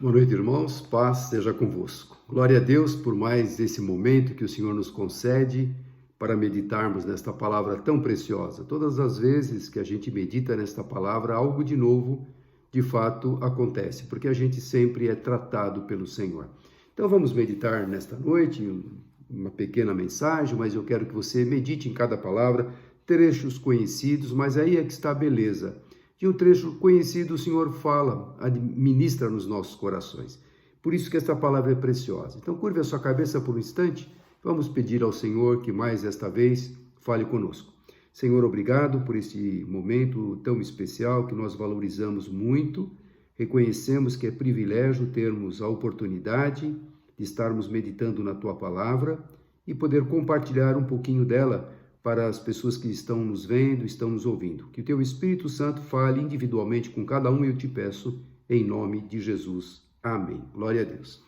Boa noite, irmãos. Paz seja convosco. Glória a Deus por mais esse momento que o Senhor nos concede para meditarmos nesta palavra tão preciosa. Todas as vezes que a gente medita nesta palavra, algo de novo, de fato, acontece, porque a gente sempre é tratado pelo Senhor. Então vamos meditar nesta noite, uma pequena mensagem, mas eu quero que você medite em cada palavra, trechos conhecidos, mas aí é que está a beleza. De um trecho conhecido, o Senhor fala, administra nos nossos corações. Por isso que esta palavra é preciosa. Então, curve a sua cabeça por um instante. Vamos pedir ao Senhor que mais esta vez fale conosco. Senhor, obrigado por este momento tão especial que nós valorizamos muito. Reconhecemos que é privilégio termos a oportunidade de estarmos meditando na Tua palavra e poder compartilhar um pouquinho dela para as pessoas que estão nos vendo, estão nos ouvindo. Que o Teu Espírito Santo fale individualmente com cada um, eu te peço, em nome de Jesus. Amém. Glória a Deus.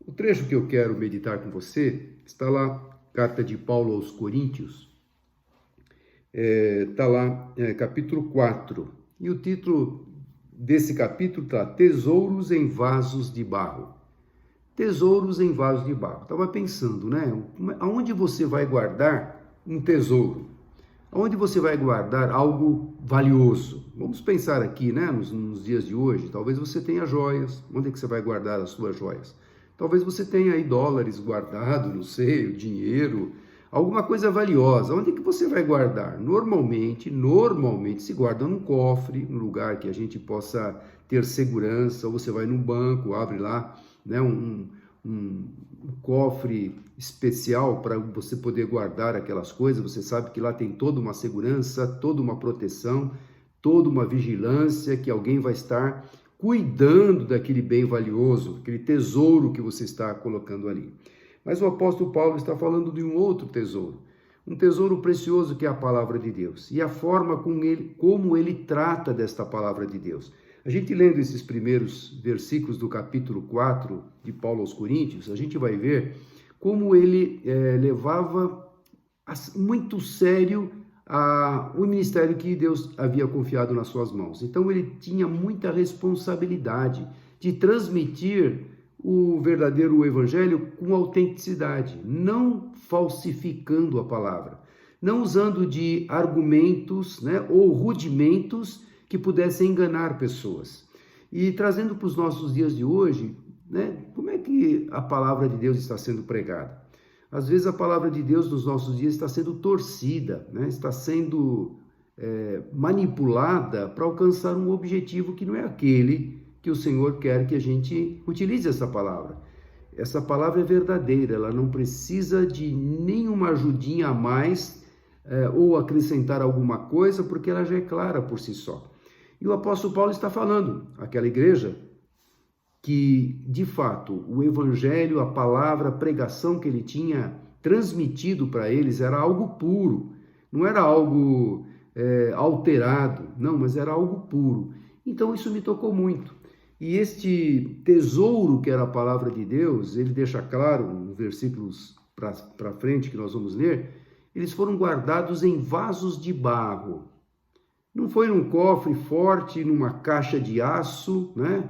O trecho que eu quero meditar com você está lá, carta de Paulo aos Coríntios, está lá, capítulo 4. E o título desse capítulo está Tesouros em Vasos de Barro. Tesouros em vasos de barro. Estava pensando, né? Aonde você vai guardar um tesouro? Onde você vai guardar algo valioso? Vamos pensar aqui, né, nos dias de hoje. Talvez você tenha joias. Onde é que você vai guardar as suas joias? Talvez você tenha aí dólares guardados, não sei, dinheiro, alguma coisa valiosa. Onde é que você vai guardar? Normalmente se guarda num cofre, num lugar que a gente possa ter segurança. Ou você vai num banco, abre lá, né, um cofre especial para você poder guardar aquelas coisas. Você sabe que lá tem toda uma segurança, toda uma proteção, toda uma vigilância, que alguém vai estar cuidando daquele bem valioso, aquele tesouro que você está colocando ali. Mas o apóstolo Paulo está falando de um outro tesouro, um tesouro precioso que é a palavra de Deus e a forma como ele trata desta palavra de Deus. A gente lendo esses primeiros versículos do capítulo 4 de Paulo aos Coríntios, a gente vai ver como ele levava muito sério o ministério que Deus havia confiado nas suas mãos. Então ele tinha muita responsabilidade de transmitir o verdadeiro evangelho com autenticidade, não falsificando a palavra, não usando de argumentos, né, ou rudimentos que pudessem enganar pessoas. E trazendo para os nossos dias de hoje, né, como é que a palavra de Deus está sendo pregada? Às vezes a palavra de Deus nos nossos dias está sendo torcida, né, está sendo manipulada para alcançar um objetivo que não é aquele que o Senhor quer que a gente utilize essa palavra. Essa palavra é verdadeira, ela não precisa de nenhuma ajudinha a mais ou acrescentar alguma coisa, porque ela já é clara por si só. E o apóstolo Paulo está falando àquela igreja que, de fato, o evangelho, a palavra, a pregação que ele tinha transmitido para eles era algo puro, não era algo alterado, não, mas era algo puro. Então isso me tocou muito. E este tesouro que era a palavra de Deus, ele deixa claro, nos versículos para frente que nós vamos ler, eles foram guardados em vasos de barro. Não foi num cofre forte, numa caixa de aço, né?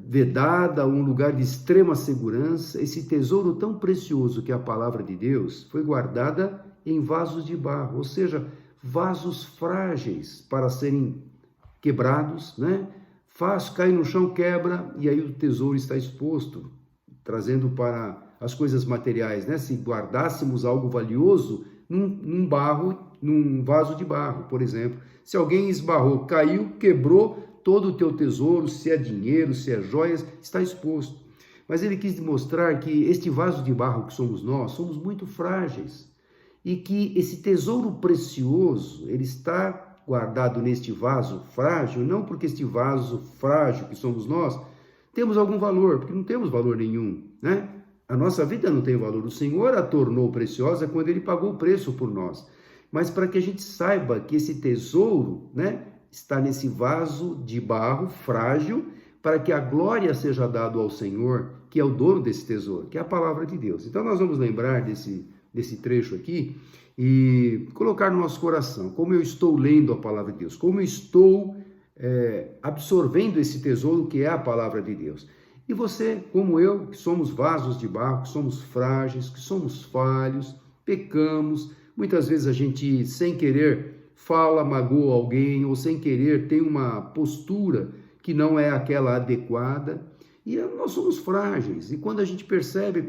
Vedada, um lugar de extrema segurança. Esse tesouro tão precioso que é a palavra de Deus foi guardada em vasos de barro, ou seja, vasos frágeis para serem quebrados, né? Cai no chão, quebra, e aí o tesouro está exposto, trazendo para as coisas materiais, né? Se guardássemos algo valioso num vaso de barro, por exemplo. Se alguém esbarrou, caiu, quebrou, todo o teu tesouro, se é dinheiro, se é joias, está exposto. Mas ele quis demonstrar que este vaso de barro que somos nós, somos muito frágeis. E que esse tesouro precioso, ele está guardado neste vaso frágil, não porque este vaso frágil que somos nós, temos algum valor, porque não temos valor nenhum, né? A nossa vida não tem valor. O Senhor a tornou preciosa quando Ele pagou o preço por nós. Mas para que a gente saiba que esse tesouro, né, está nesse vaso de barro frágil, para que a glória seja dada ao Senhor, que é o dono desse tesouro, que é a palavra de Deus. Então nós vamos lembrar desse trecho aqui e colocar no nosso coração como eu estou lendo a palavra de Deus, como eu estou absorvendo esse tesouro que é a palavra de Deus. E você, como eu, que somos vasos de barro, que somos frágeis, que somos falhos, pecamos, muitas vezes a gente, sem querer, fala, magoa alguém, ou sem querer tem uma postura que não é aquela adequada, e nós somos frágeis. E quando a gente percebe,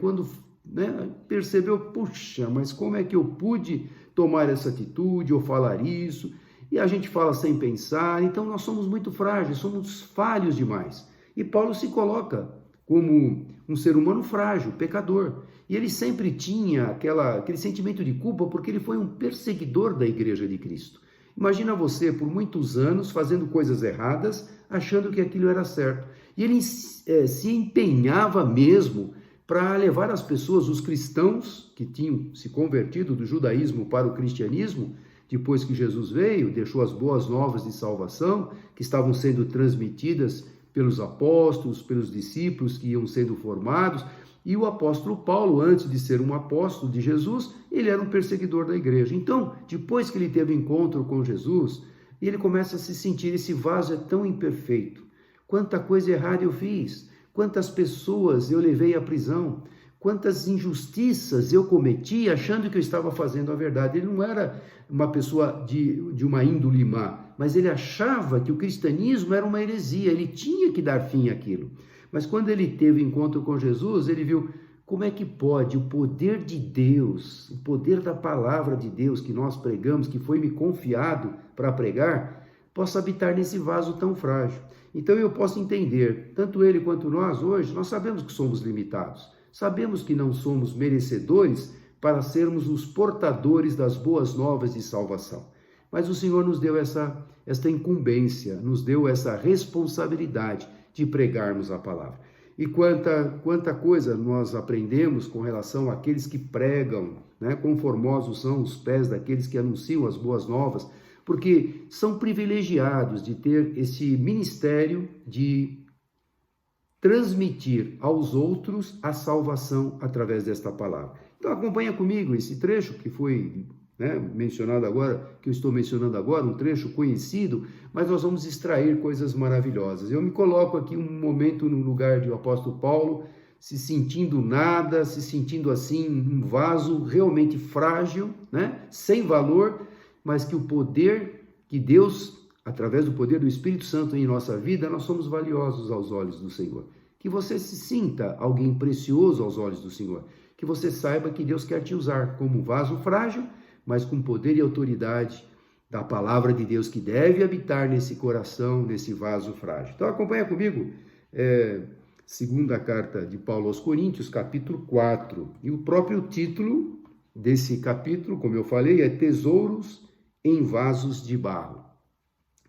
percebeu, puxa, mas como é que eu pude tomar essa atitude ou falar isso? E a gente fala sem pensar, então nós somos muito frágeis, somos falhos demais. E Paulo se coloca como um ser humano frágil, pecador. E ele sempre tinha aquele sentimento de culpa porque ele foi um perseguidor da igreja de Cristo. Imagina você por muitos anos fazendo coisas erradas, achando que aquilo era certo. E ele se empenhava mesmo para levar as pessoas, os cristãos que tinham se convertido do judaísmo para o cristianismo, depois que Jesus veio, deixou as boas novas de salvação, que estavam sendo transmitidas pelos apóstolos, pelos discípulos que iam sendo formados. E o apóstolo Paulo, antes de ser um apóstolo de Jesus, ele era um perseguidor da igreja. Então, depois que ele teve encontro com Jesus, ele começa a se sentir, esse vaso é tão imperfeito. Quanta coisa errada eu fiz, quantas pessoas eu levei à prisão, quantas injustiças eu cometi achando que eu estava fazendo a verdade. Ele não era uma pessoa de uma índole má, mas ele achava que o cristianismo era uma heresia, ele tinha que dar fim àquilo. Mas quando ele teve encontro com Jesus, ele viu como é que pode o poder de Deus, o poder da palavra de Deus que nós pregamos, que foi me confiado para pregar, possa habitar nesse vaso tão frágil. Então eu posso entender, tanto ele quanto nós hoje, nós sabemos que somos limitados, sabemos que não somos merecedores para sermos os portadores das boas novas de salvação. Mas o Senhor nos deu esta incumbência, nos deu essa responsabilidade de pregarmos a palavra. E quanta coisa nós aprendemos com relação àqueles que pregam, quão formosos são os pés daqueles que anunciam as boas novas, porque são privilegiados de ter esse ministério de transmitir aos outros a salvação através desta palavra. Então acompanha comigo esse trecho que foi mencionado agora, que eu estou mencionando agora, um trecho conhecido, mas nós vamos extrair coisas maravilhosas. Eu me coloco aqui um momento no lugar do apóstolo Paulo, se sentindo nada, se sentindo assim um vaso realmente frágil, sem valor, mas que o poder que Deus, através do poder do Espírito Santo em nossa vida, nós somos valiosos aos olhos do Senhor. Que você se sinta alguém precioso aos olhos do Senhor. Que você saiba que Deus quer te usar como vaso frágil, mas com poder e autoridade da palavra de Deus que deve habitar nesse coração, nesse vaso frágil. Então acompanha comigo, segunda carta de Paulo aos Coríntios, capítulo 4. E o próprio título desse capítulo, como eu falei, é Tesouros em Vasos de Barro.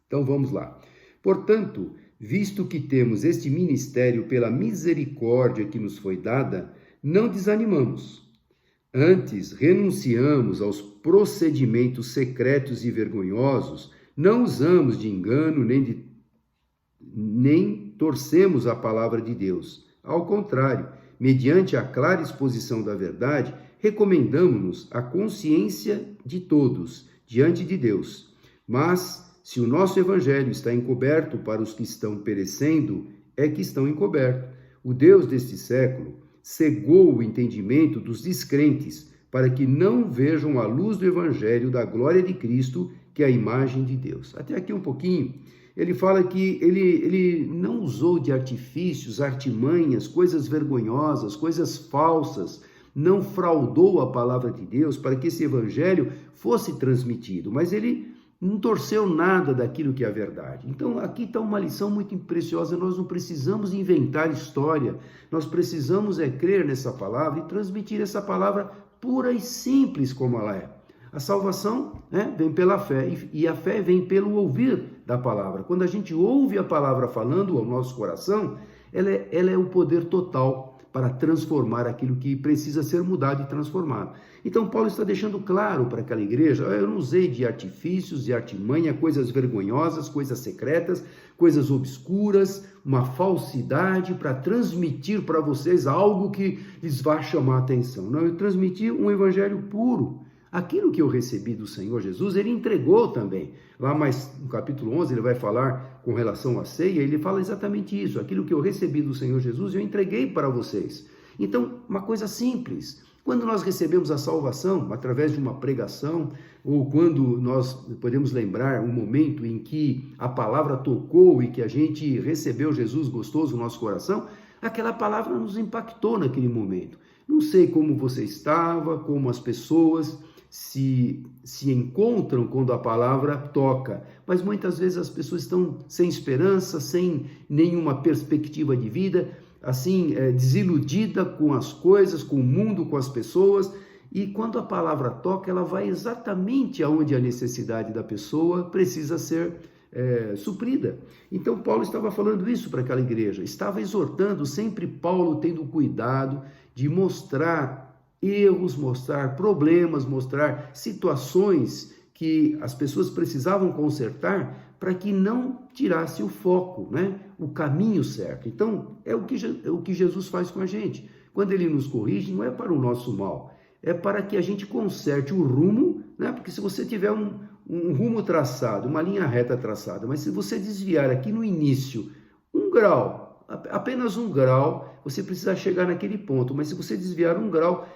Então vamos lá. Portanto, visto que temos este ministério pela misericórdia que nos foi dada, não desanimamos. Antes, renunciamos aos procedimentos secretos e vergonhosos, não usamos de engano nem torcemos a palavra de Deus. Ao contrário, mediante a clara exposição da verdade, recomendamos-nos a consciência de todos diante de Deus. Mas, se o nosso evangelho está encoberto para os que estão perecendo, é que estão encobertos. O Deus deste século cegou o entendimento dos descrentes, para que não vejam a luz do Evangelho da glória de Cristo, que é a imagem de Deus. Até aqui um pouquinho, ele fala que ele não usou de artifícios, artimanhas, coisas vergonhosas, coisas falsas, não fraudou a palavra de Deus para que esse Evangelho fosse transmitido, mas ele não torceu nada daquilo que é a verdade. Então, aqui está uma lição muito preciosa. Nós não precisamos inventar história, nós precisamos crer nessa palavra e transmitir essa palavra pura e simples como ela é. A salvação vem pela fé, e a fé vem pelo ouvir da palavra. Quando a gente ouve a palavra falando ao nosso coração, ela é o poder total para transformar aquilo que precisa ser mudado e transformado. Então, Paulo está deixando claro para aquela igreja, eu não usei de artifícios, de artimanha, coisas vergonhosas, coisas secretas, coisas obscuras, uma falsidade para transmitir para vocês algo que lhes vá chamar a atenção. Não, eu transmiti um evangelho puro. Aquilo que eu recebi do Senhor Jesus, ele entregou também. Lá mais no capítulo 11, ele vai falar com relação à ceia, ele fala exatamente isso. Aquilo que eu recebi do Senhor Jesus, eu entreguei para vocês. Então, uma coisa simples. Quando nós recebemos a salvação através de uma pregação, ou quando nós podemos lembrar um momento em que a palavra tocou e que a gente recebeu Jesus gostoso no nosso coração, aquela palavra nos impactou naquele momento. Não sei como você estava, como as pessoas se encontram quando a palavra toca, mas muitas vezes as pessoas estão sem esperança, sem nenhuma perspectiva de vida, assim, desiludida com as coisas, com o mundo, com as pessoas, e quando a palavra toca, ela vai exatamente aonde a necessidade da pessoa precisa ser suprida. Então Paulo estava falando isso para aquela igreja, estava exortando, sempre Paulo tendo cuidado de mostrar erros, mostrar problemas, mostrar situações que as pessoas precisavam consertar para que não tirasse o foco, né? O caminho certo. Então, é o que Jesus faz com a gente. Quando ele nos corrige, não é para o nosso mal, é para que a gente conserte o rumo, né? Porque se você tiver um rumo traçado, uma linha reta traçada, mas se você desviar aqui no início 1 grau, apenas 1 grau, você precisa chegar naquele ponto, mas se você desviar 1 grau,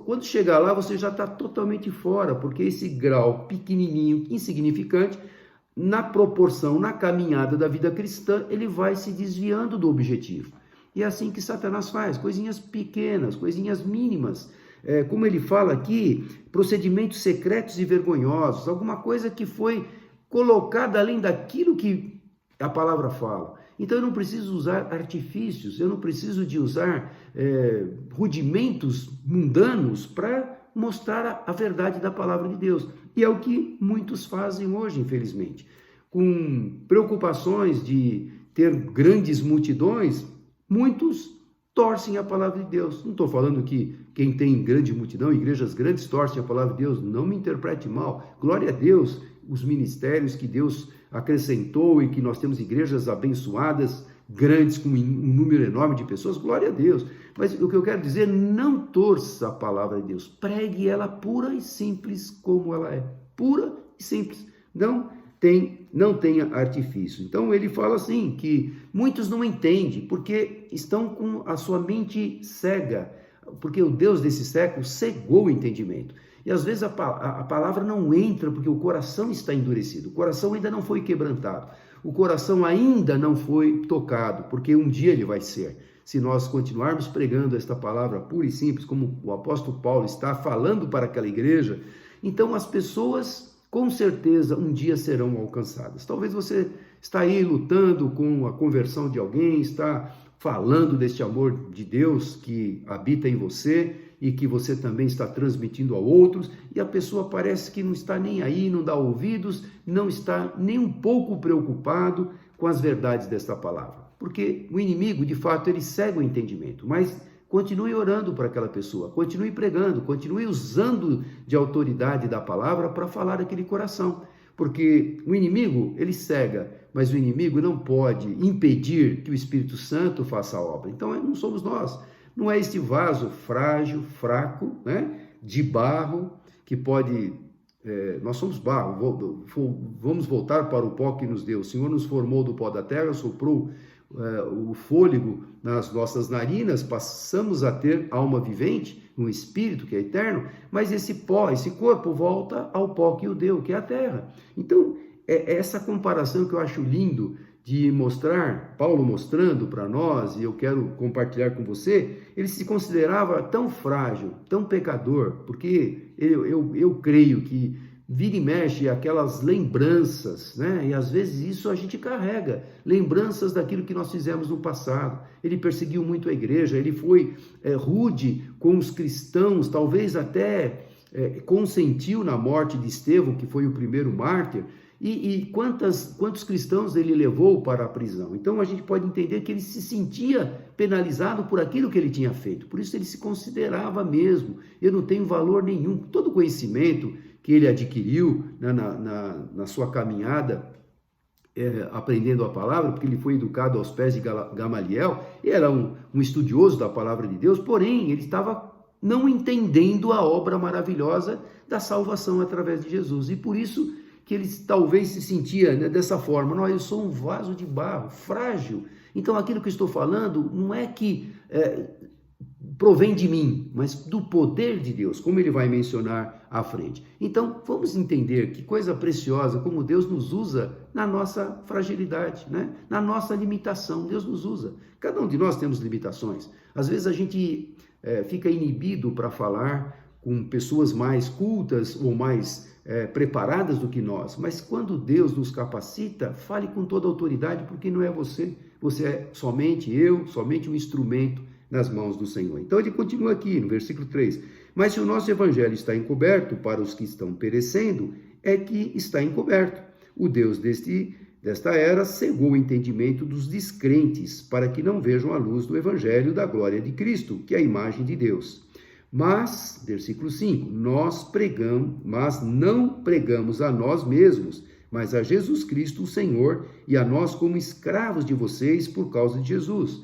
quando chegar lá, você já está totalmente fora, porque esse grau pequenininho, insignificante, na proporção, na caminhada da vida cristã, ele vai se desviando do objetivo. E é assim que Satanás faz, coisinhas pequenas, coisinhas mínimas, como ele fala aqui, procedimentos secretos e vergonhosos, alguma coisa que foi colocada além daquilo que a palavra fala. Então eu não preciso usar artifícios, eu não preciso de usar rudimentos mundanos para mostrar a verdade da palavra de Deus. E é o que muitos fazem hoje, infelizmente. Com preocupações de ter grandes multidões, muitos torcem a palavra de Deus. Não estou falando que quem tem grande multidão, igrejas grandes, torcem a palavra de Deus. Não me interprete mal. Glória a Deus, os ministérios que Deus acrescentou e que nós temos igrejas abençoadas, grandes, com um número enorme de pessoas, glória a Deus. Mas o que eu quero dizer, não torça a palavra de Deus, pregue ela pura e simples como ela é, pura e simples, não tenha artifício. Então ele fala assim, que muitos não entendem, porque estão com a sua mente cega, porque o Deus desse século cegou o entendimento. E às vezes a palavra não entra porque o coração está endurecido, o coração ainda não foi quebrantado, o coração ainda não foi tocado, porque um dia ele vai ser. Se nós continuarmos pregando esta palavra pura e simples, como o apóstolo Paulo está falando para aquela igreja, então as pessoas com certeza um dia serão alcançadas. Talvez você está aí lutando com a conversão de alguém, está falando deste amor de Deus que habita em você e que você também está transmitindo a outros, e a pessoa parece que não está nem aí, não dá ouvidos, não está nem um pouco preocupado com as verdades desta palavra. Porque o inimigo, de fato, ele cega o entendimento, mas continue orando para aquela pessoa, continue pregando, continue usando de autoridade da palavra para falar aquele coração. Porque o inimigo, ele cega, mas o inimigo não pode impedir que o Espírito Santo faça a obra. Então, não somos nós. Não é este vaso frágil, fraco, né, de barro, que pode... nós somos barro, vamos voltar para o pó que nos deu. O Senhor nos formou do pó da terra, soprou o fôlego nas nossas narinas, passamos a ter alma vivente, um espírito que é eterno, mas esse pó, esse corpo volta ao pó que o deu, que é a terra. Então, é essa comparação que eu acho lindo de mostrar, Paulo mostrando para nós, e eu quero compartilhar com você, ele se considerava tão frágil, tão pecador, porque eu creio que vira e mexe aquelas lembranças, né? E às vezes isso a gente carrega, lembranças daquilo que nós fizemos no passado. Ele perseguiu muito a igreja, ele foi rude com os cristãos, talvez até consentiu na morte de Estevão, que foi o primeiro mártir, e quantos cristãos ele levou para a prisão. Então a gente pode entender que ele se sentia penalizado por aquilo que ele tinha feito, por isso ele se considerava mesmo, eu não tenho valor nenhum. Todo o conhecimento que ele adquiriu na sua caminhada, aprendendo a palavra, porque ele foi educado aos pés de Gamaliel, era um estudioso da palavra de Deus, porém ele estava não entendendo a obra maravilhosa da salvação através de Jesus, e por isso que ele talvez se sentia, né, dessa forma. Não, eu sou um vaso de barro, frágil. Então aquilo que eu estou falando não é que provém de mim, mas do poder de Deus, como ele vai mencionar à frente. Então, vamos entender que coisa preciosa, como Deus nos usa na nossa fragilidade, né? Na nossa limitação. Deus nos usa. Cada um de nós temos limitações. Às vezes a gente fica inibido para falar com pessoas mais cultas ou mais preparadas do que nós, mas quando Deus nos capacita, fale com toda autoridade, porque não é você, você é somente eu, somente um instrumento nas mãos do Senhor. Então ele continua aqui no versículo 3, mas se o nosso evangelho está encoberto para os que estão perecendo, é que está encoberto. O Deus desta era cegou o entendimento dos descrentes, para que não vejam a luz do evangelho da glória de Cristo, que é a imagem de Deus. Mas, versículo 5, mas não pregamos a nós mesmos, mas a Jesus Cristo, o Senhor, e a nós como escravos de vocês por causa de Jesus.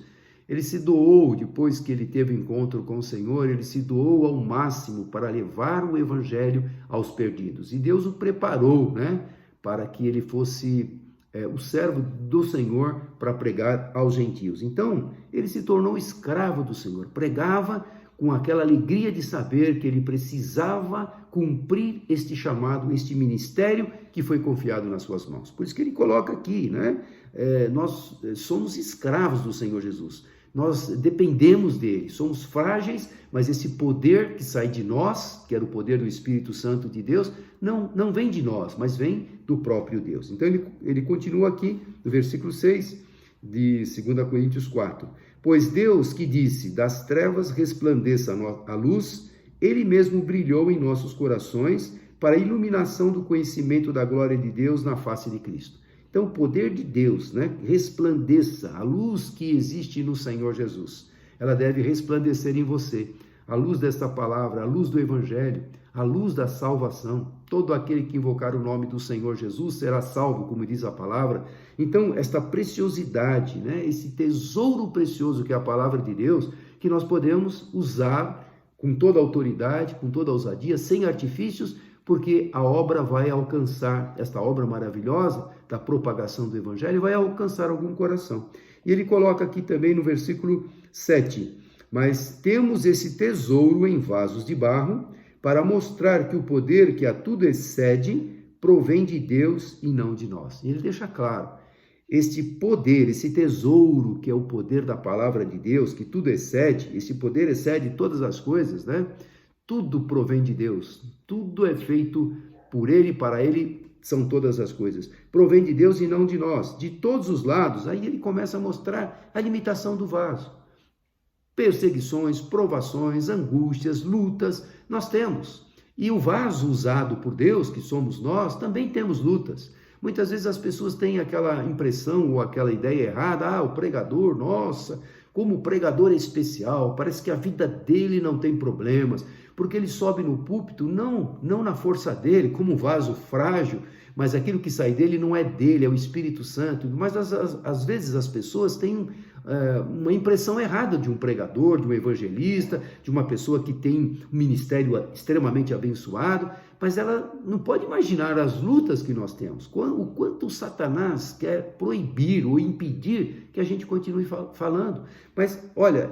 Ele se doou, depois que ele teve encontro com o Senhor, ele se doou ao máximo para levar o evangelho aos perdidos. E Deus o preparou, né, para que ele fosse o servo do Senhor para pregar aos gentios. Então, ele se tornou escravo do Senhor, pregava com aquela alegria de saber que ele precisava cumprir este chamado, este ministério que foi confiado nas suas mãos. Por isso que ele coloca aqui, né? Nós somos escravos do Senhor Jesus. Nós dependemos dele, somos frágeis, mas esse poder que sai de nós, que era o poder do Espírito Santo de Deus, não vem de nós, mas vem do próprio Deus. Então ele continua aqui no versículo 6 de 2 Coríntios 4. Pois Deus que disse, das trevas resplandeça a luz, ele mesmo brilhou em nossos corações para a iluminação do conhecimento da glória de Deus na face de Cristo. Então, o poder de Deus, né, resplandeça, a luz que existe no Senhor Jesus, ela deve resplandecer em você. A luz desta palavra, a luz do Evangelho, a luz da salvação. Todo aquele que invocar o nome do Senhor Jesus será salvo, como diz a palavra. Então, esta preciosidade, né, esse tesouro precioso que é a palavra de Deus, que nós podemos usar com toda autoridade, com toda ousadia, sem artifícios, porque a obra vai alcançar, esta obra maravilhosa da propagação do Evangelho, vai alcançar algum coração. E ele coloca aqui também no versículo 7, mas temos esse tesouro em vasos de barro, para mostrar que o poder que a tudo excede provém de Deus e não de nós. E ele deixa claro, este poder, esse tesouro que é o poder da palavra de Deus, que tudo excede, esse poder excede todas as coisas, né? Tudo provém de Deus, tudo é feito por ele, para ele são todas as coisas. Provém de Deus e não de nós, de todos os lados. Aí ele começa a mostrar a limitação do vaso. Perseguições, provações, angústias, lutas, nós temos. E o vaso usado por Deus, que somos nós, também temos lutas. Muitas vezes as pessoas têm aquela impressão ou aquela ideia errada, o pregador, nossa, como o pregador é especial, parece que a vida dele não tem problemas, porque ele sobe no púlpito, não na força dele, como um vaso frágil, mas aquilo que sai dele não é dele, é o Espírito Santo. Mas às vezes as pessoas têm uma impressão errada de um pregador, de um evangelista, de uma pessoa que tem um ministério extremamente abençoado, mas ela não pode imaginar as lutas que nós temos, o quanto Satanás quer proibir ou impedir que a gente continue falando. Mas olha,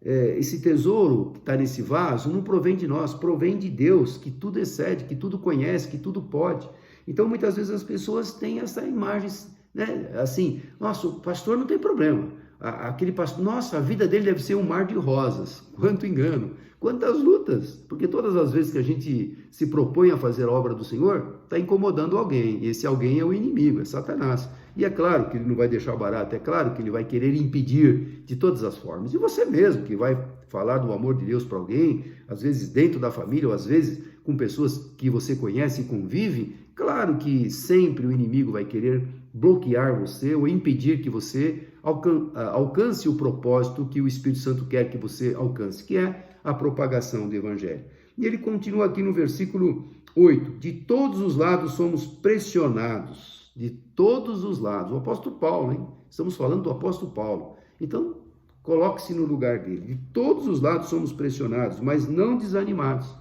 esse tesouro que está nesse vaso não provém de nós, provém de Deus, que tudo excede, que tudo conhece, que tudo pode. Então muitas vezes as pessoas têm essa imagem, né? Assim, nossa, o pastor não tem problema, aquele pastor, nossa, a vida dele deve ser um mar de rosas. Quanto engano, quantas lutas, porque todas as vezes que a gente se propõe a fazer a obra do Senhor, está incomodando alguém, e esse alguém é o inimigo, é Satanás. E é claro que ele não vai deixar barato, é claro que ele vai querer impedir de todas as formas. E você mesmo que vai falar do amor de Deus para alguém, às vezes dentro da família, ou às vezes com pessoas que você conhece e convive, claro que sempre o inimigo vai querer bloquear você ou impedir que você alcance o propósito que o Espírito Santo quer que você alcance, que é a propagação do Evangelho. E ele continua aqui no versículo 8, de todos os lados somos pressionados, de todos os lados. O apóstolo Paulo, hein? Estamos falando do apóstolo Paulo. Então, coloque-se no lugar dele. De todos os lados somos pressionados, mas não desanimados,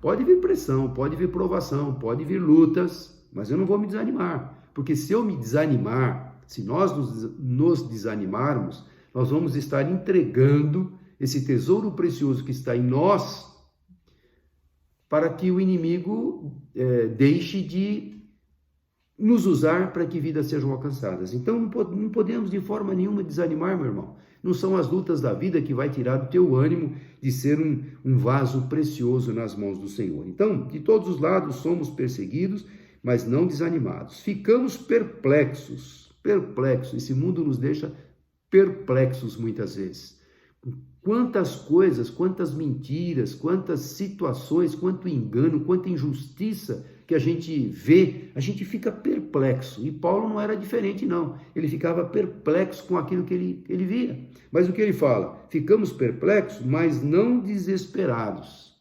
Pode vir pressão, pode vir provação, pode vir lutas, mas eu não vou me desanimar, porque se eu me desanimar, se nós nos desanimarmos, nós vamos estar entregando esse tesouro precioso que está em nós para que o inimigo deixe de nos usar para que vidas sejam alcançadas. Então não podemos de forma nenhuma desanimar, meu irmão. Não são as lutas da vida que vai tirar do teu ânimo de ser um vaso precioso nas mãos do Senhor. Então, de todos os lados somos perseguidos, mas não desanimados. Ficamos perplexos. Esse mundo nos deixa perplexos muitas vezes. Quantas coisas, quantas mentiras, quantas situações, quanto engano, quanta injustiça que a gente vê, a gente fica perplexo. E Paulo não era diferente, não. Ele ficava perplexo com aquilo que ele via. Mas o que ele fala? Ficamos perplexos, mas não desesperados.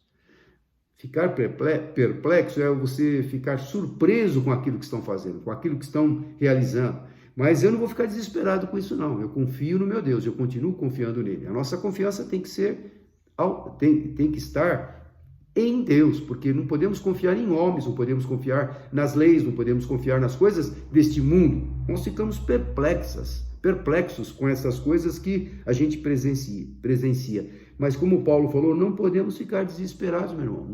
Ficar perplexo é você ficar surpreso com aquilo que estão fazendo, com aquilo que estão realizando. Mas eu não vou ficar desesperado com isso, não. Eu confio no meu Deus, eu continuo confiando nele. A nossa confiança tem que estar em Deus, porque não podemos confiar em homens, não podemos confiar nas leis, não podemos confiar nas coisas deste mundo. Nós ficamos perplexos com essas coisas que a gente presencia. Mas como Paulo falou, não podemos ficar desesperados, meu irmão.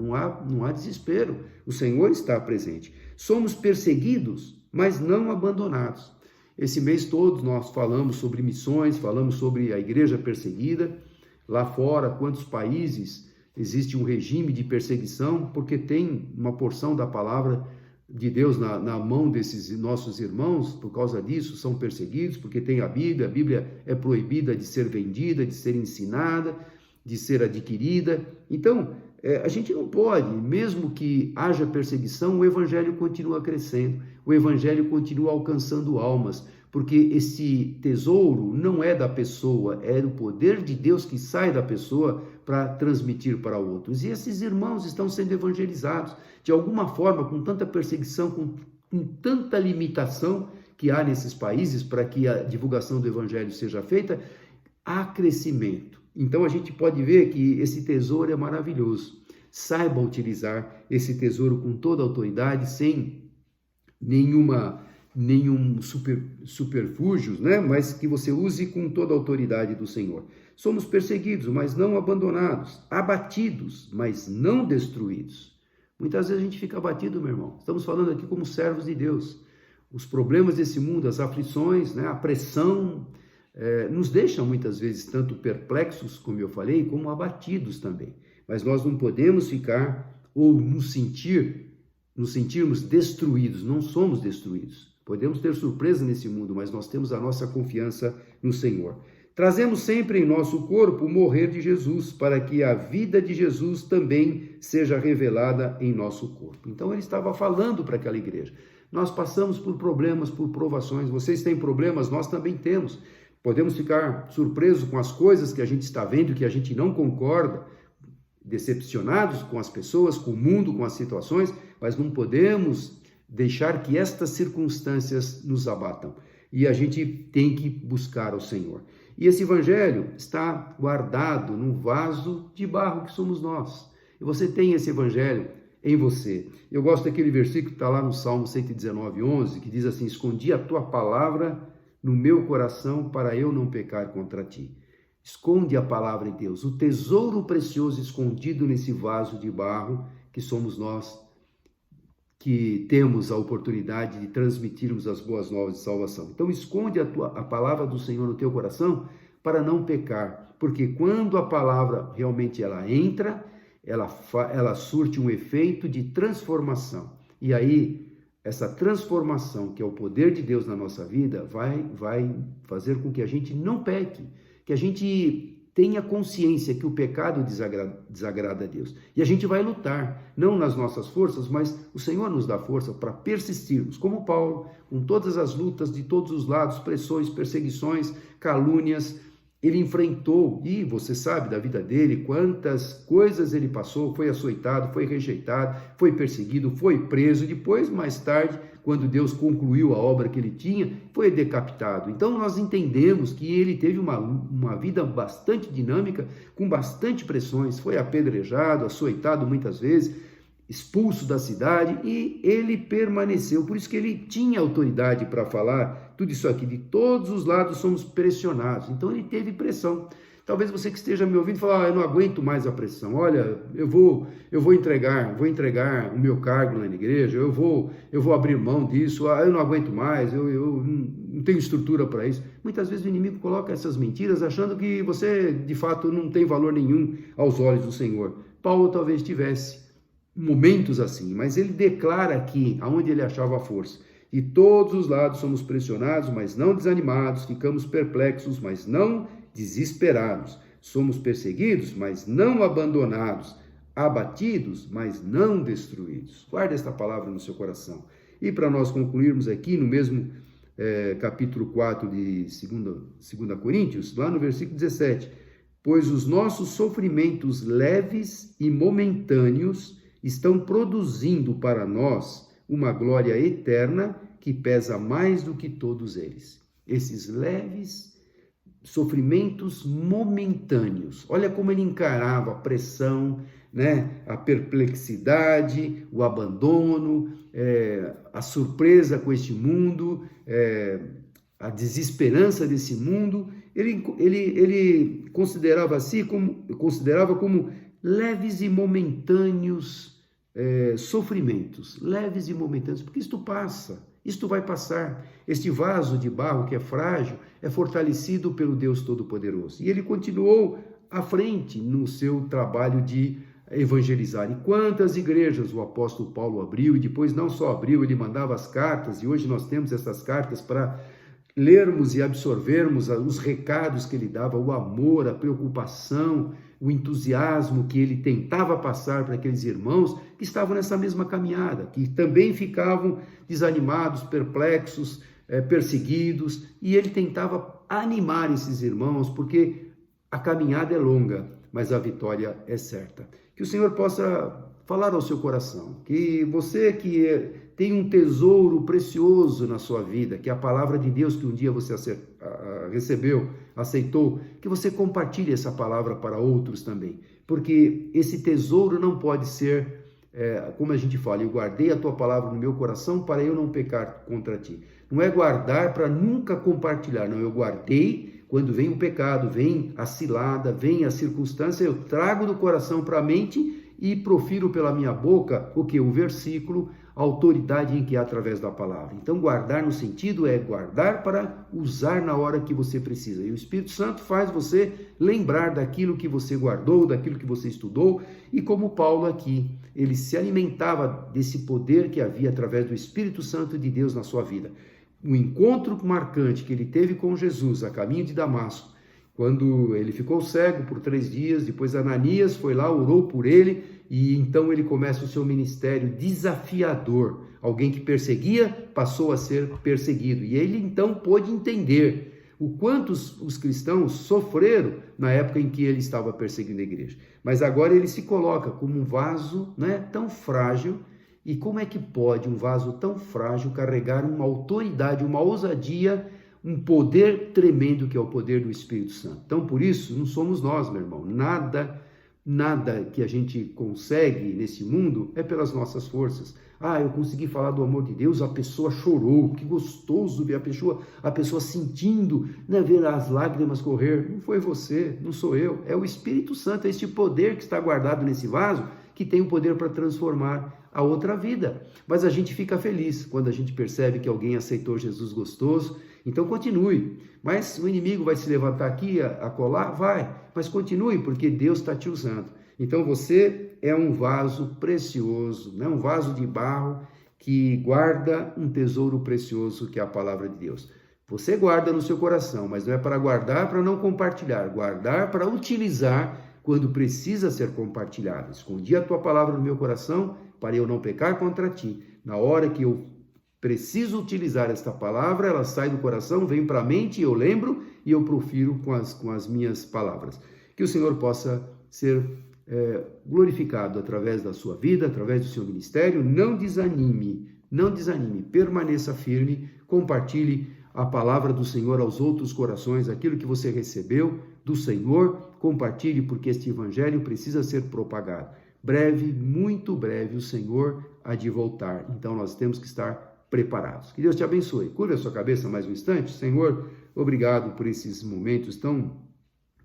Não há desespero. O Senhor está presente. Somos perseguidos, mas não abandonados. Esse mês todo nós falamos sobre missões, falamos sobre a igreja perseguida. Lá fora, quantos países existe um regime de perseguição, porque tem uma porção da palavra de Deus na mão desses nossos irmãos, por causa disso são perseguidos, porque tem a Bíblia é proibida de ser vendida, de ser ensinada, de ser adquirida. Então, a gente não pode, mesmo que haja perseguição, o evangelho continua crescendo, o evangelho continua alcançando almas, porque esse tesouro não é da pessoa, é o poder de Deus que sai da pessoa para transmitir para outros. E esses irmãos estão sendo evangelizados, de alguma forma, com tanta perseguição, com tanta limitação que há nesses países para que a divulgação do evangelho seja feita, há crescimento. Então a gente pode ver que esse tesouro é maravilhoso. Saiba utilizar esse tesouro com toda a autoridade, sem nenhum superfúgio, né? Mas que você use com toda a autoridade do Senhor. Somos perseguidos, mas não abandonados, abatidos, mas não destruídos. Muitas vezes a gente fica abatido, meu irmão. Estamos falando aqui como servos de Deus. Os problemas desse mundo, as aflições, né? A pressão, nos deixam muitas vezes tanto perplexos, como eu falei, como abatidos também. Mas nós não podemos ficar ou nos sentirmos destruídos. Não somos destruídos. Podemos ter surpresa nesse mundo, mas nós temos a nossa confiança no Senhor. Trazemos sempre em nosso corpo o morrer de Jesus, para que a vida de Jesus também seja revelada em nosso corpo. Então ele estava falando para aquela igreja. Nós passamos por problemas, por provações. Vocês têm problemas, nós também temos. Podemos ficar surpresos com as coisas que a gente está vendo, que a gente não concorda, decepcionados com as pessoas, com o mundo, com as situações, mas não podemos deixar que estas circunstâncias nos abatam. E a gente tem que buscar o Senhor. E esse evangelho está guardado num vaso de barro que somos nós. E você tem esse evangelho em você. Eu gosto daquele versículo que está lá no Salmo 119, 11, que diz assim: escondi a tua palavra no meu coração para eu não pecar contra ti. Esconde a palavra de Deus, o tesouro precioso escondido nesse vaso de barro que somos nós, que temos a oportunidade de transmitirmos as boas novas de salvação. Então esconde a palavra do Senhor no teu coração para não pecar, porque quando a palavra realmente ela entra, ela surte um efeito de transformação. E aí, essa transformação, que é o poder de Deus na nossa vida, vai fazer com que a gente não peque, que a gente tenha consciência que o pecado desagrada a Deus. E a gente vai lutar, não nas nossas forças, mas o Senhor nos dá força para persistirmos, como Paulo, com todas as lutas de todos os lados, pressões, perseguições, calúnias, ele enfrentou, e você sabe da vida dele, quantas coisas ele passou, foi açoitado, foi rejeitado, foi perseguido, foi preso, depois, mais tarde, quando Deus concluiu a obra que ele tinha, foi decapitado. Então nós entendemos que ele teve uma vida bastante dinâmica, com bastante pressões, foi apedrejado, açoitado muitas vezes, expulso da cidade, e ele permaneceu. Por isso que ele tinha autoridade para falar tudo isso aqui. De todos os lados somos pressionados. Então ele teve pressão. Talvez você que esteja me ouvindo fale, eu não aguento mais a pressão. Olha, eu vou entregar o meu cargo na igreja, eu vou abrir mão disso, eu não aguento mais, eu não tenho estrutura para isso. Muitas vezes o inimigo coloca essas mentiras achando que você, de fato, não tem valor nenhum aos olhos do Senhor. Paulo talvez tivesse momentos assim, mas ele declara aqui, aonde ele achava a força: de todos os lados somos pressionados, mas não desanimados, ficamos perplexos, mas não desesperados, somos perseguidos, mas não abandonados, abatidos, mas não destruídos. Guarde esta palavra no seu coração. E para nós concluirmos aqui no mesmo capítulo 4 de 2 Coríntios, lá no versículo 17, pois os nossos sofrimentos leves e momentâneos estão produzindo para nós uma glória eterna que pesa mais do que todos eles. Esses leves sofrimentos momentâneos. Olha como ele encarava a pressão, né? A perplexidade, o abandono, a surpresa com este mundo, a desesperança desse mundo. Ele considerava como leves e momentâneos sofrimentos, leves e momentâneos, porque isto passa. Isto vai passar. Este vaso de barro que é frágil é fortalecido pelo Deus Todo-Poderoso. E ele continuou à frente no seu trabalho de evangelizar. E quantas igrejas o apóstolo Paulo abriu, e depois não só abriu, ele mandava as cartas, e hoje nós temos essas cartas para lermos e absorvermos os recados que ele dava, o amor, a preocupação, o entusiasmo que ele tentava passar para aqueles irmãos que estavam nessa mesma caminhada, que também ficavam desanimados, perplexos, perseguidos, e ele tentava animar esses irmãos, porque a caminhada é longa, mas a vitória é certa. Que o Senhor possa falar ao seu coração, que você que tem um tesouro precioso na sua vida, que é a palavra de Deus que um dia você recebeu, aceitou, que você compartilhe essa palavra para outros também, porque esse tesouro não pode ser, como a gente fala, eu guardei a tua palavra no meu coração para eu não pecar contra ti. Não é guardar para nunca compartilhar, não, eu guardei. Quando vem o pecado, vem a cilada, vem a circunstância, eu trago do coração para a mente e profiro pela minha boca o versículo, a autoridade em que é através da palavra. Então, guardar no sentido é guardar para usar na hora que você precisa. E o Espírito Santo faz você lembrar daquilo que você guardou, daquilo que você estudou. E como Paulo aqui, ele se alimentava desse poder que havia através do Espírito Santo de Deus na sua vida. O encontro marcante que ele teve com Jesus a caminho de Damasco, quando ele ficou cego por 3 dias, depois Ananias foi lá, orou por ele, e então ele começa o seu ministério desafiador. Alguém que perseguia passou a ser perseguido. E ele então pôde entender o quanto os cristãos sofreram na época em que ele estava perseguindo a igreja. Mas agora ele se coloca como um vaso, né, tão frágil. E como é que pode um vaso tão frágil carregar uma autoridade, uma ousadia, um poder tremendo que é o poder do Espírito Santo? Então, por isso, não somos nós, meu irmão. Nada que a gente consegue nesse mundo é pelas nossas forças. Eu consegui falar do amor de Deus, a pessoa chorou, que gostoso ver a pessoa sentindo, né, ver as lágrimas correr. Não foi você, não sou eu, é o Espírito Santo, é este poder que está guardado nesse vaso, que tem o poder para transformar a outra vida. Mas a gente fica feliz quando a gente percebe que alguém aceitou Jesus gostoso. Então continue, mas o inimigo vai se levantar aqui a colar? Vai, mas continue, porque Deus está te usando. Então você é um vaso precioso, né? Um vaso de barro que guarda um tesouro precioso que é a palavra de Deus. Você guarda no seu coração, mas não é para guardar para não compartilhar, guardar para utilizar quando precisa ser compartilhado. Escondi a tua palavra no meu coração para eu não pecar contra ti. Na hora que eu preciso utilizar esta palavra, ela sai do coração, vem para a mente, eu lembro e eu profiro com as minhas palavras. Que o Senhor possa ser glorificado através da sua vida, através do seu ministério. Não desanime, permaneça firme, compartilhe a palavra do Senhor aos outros corações, aquilo que você recebeu do Senhor, compartilhe, porque este evangelho precisa ser propagado. breve, muito breve, o Senhor há de voltar. Então nós temos que estar preparados. Que Deus te abençoe. Curva a sua cabeça mais um instante. Senhor, obrigado por esses momentos tão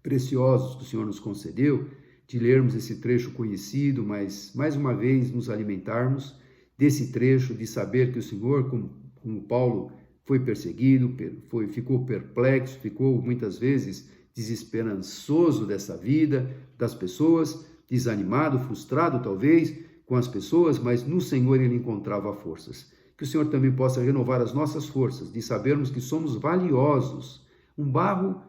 preciosos que o Senhor nos concedeu, de lermos esse trecho conhecido, mas mais uma vez nos alimentarmos desse trecho, de saber que o Senhor, como Paulo, foi perseguido, ficou perplexo, ficou muitas vezes desesperançoso dessa vida, das pessoas, desanimado, frustrado talvez com as pessoas, mas no Senhor ele encontrava forças. Que o Senhor também possa renovar as nossas forças, de sabermos que somos valiosos, um barro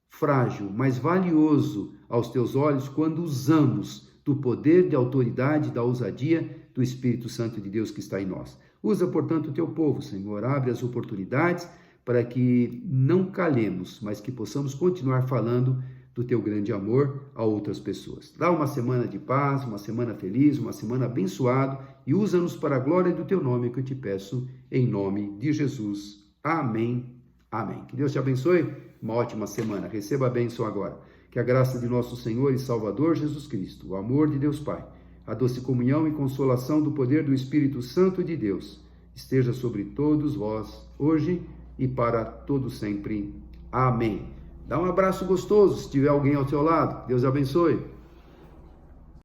frágil, mas valioso aos teus olhos quando usamos do poder, de autoridade, da ousadia do Espírito Santo de Deus que está em nós. Usa, portanto, o teu povo, Senhor, abre as oportunidades para que não calemos, mas que possamos continuar falando do teu grande amor a outras pessoas. Dá uma semana de paz, uma semana feliz, uma semana abençoada e usa-nos para a glória do teu nome que eu te peço, em nome de Jesus. Amém. Amém. Que Deus te abençoe. Uma ótima semana. Receba a bênção agora. Que a graça de nosso Senhor e Salvador Jesus Cristo, o amor de Deus Pai, a doce comunhão e consolação do poder do Espírito Santo de Deus esteja sobre todos vós, hoje e para todo sempre. Amém. Dá um abraço gostoso se tiver alguém ao teu lado. Deus abençoe.